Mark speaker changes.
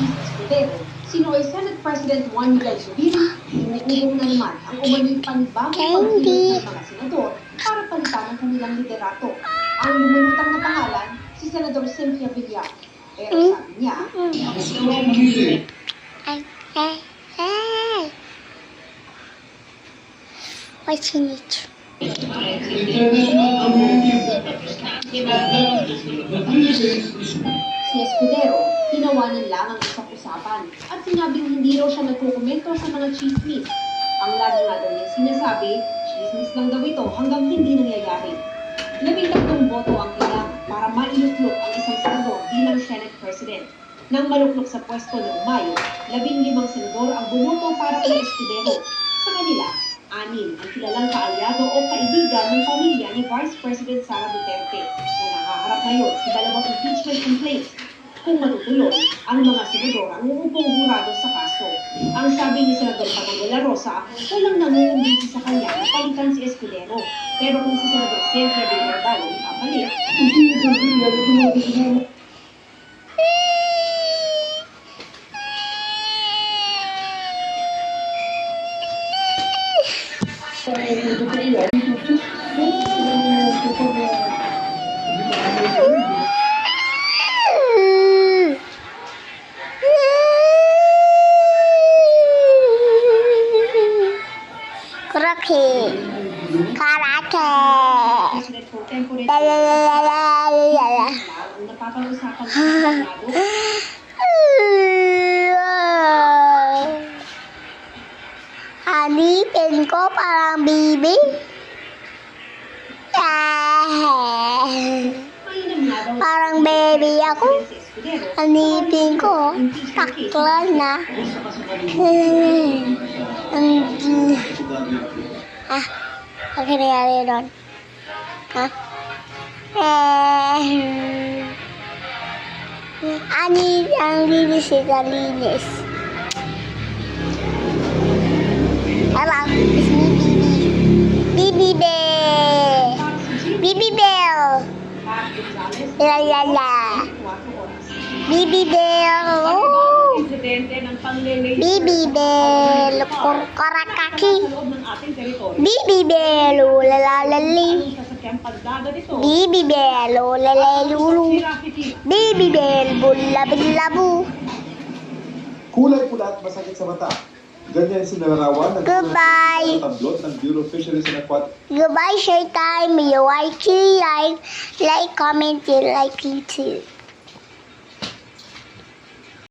Speaker 1: Chief Escudero, sinuoy Senate President Juan Miguel Zubiri, inuulong na naman ang umano'y panibagong pagpili ng mga senador para palitan ang kanilang liderato. Ang lumulutang na pangalan, si Senador Cynthia Villar. Pero sabi niya,
Speaker 2: What's in it?
Speaker 1: Si Escudero, tinawanan lang ang isang usapan at sinabing hindi raw siya nagkukomento sa mga chismis. Ang lagi nga daw niya sinasabi, chismis lang daw ito hanggang hindi nangyayari. 13 boto ang kailangan para mailuklok ang isang senador bilang Senate President. Nang maluklok sa pwesto noong Mayo, 15 senador ang bumoto para kay Escudero. Sa kanila, 6 ang kilalang kaalyado o kaibigan ng pamilya ni Vice President Sara Duterte na nakaharap ngayon sa dalawang impeachment complaints. Kung matutuloy, ang mga senador ang uupong hurado sa kaso. Ang sabi ni Senador Pato de la Rosa, walang nangungumbisi sa kanya na palitan si Escudero. Pero kung si Senador Cynthia Villar daw ang ipapalit,
Speaker 2: Karate.
Speaker 1: President Pro Tempore
Speaker 2: La la la la la la la.
Speaker 1: ang napapag-usapan sa Senado.
Speaker 2: Hanipin ko parang bibi.
Speaker 1: Mainam nga daw
Speaker 2: Parang baby ako.
Speaker 1: si Escudero.
Speaker 2: Hanipin ko. Takla na. Ano nangyari doon? Ani ang linis ito, linis. Hello, it's me, Bibi. Bibi Bell. Bibi Bell. La la la. Bibi Bell. Oh.
Speaker 1: Presidente ng panglilay
Speaker 2: Bibi Bell. Kurkarakaki.
Speaker 1: sa loob ng ating teritoryo.
Speaker 2: Bibi Bell. La la la li.
Speaker 1: Ang sasakyang pagdada nito.
Speaker 2: Bibi Bell. La la lulu. Bibi Bell. Bulabilabu.
Speaker 3: Kulay pula at masakit sa mata. Ganyan sinalarawan ng
Speaker 2: Goodbye.
Speaker 3: tablot ng Bureau of Fisheries and Aquatic
Speaker 2: Goodbye, share time. You like, comment, you like it too.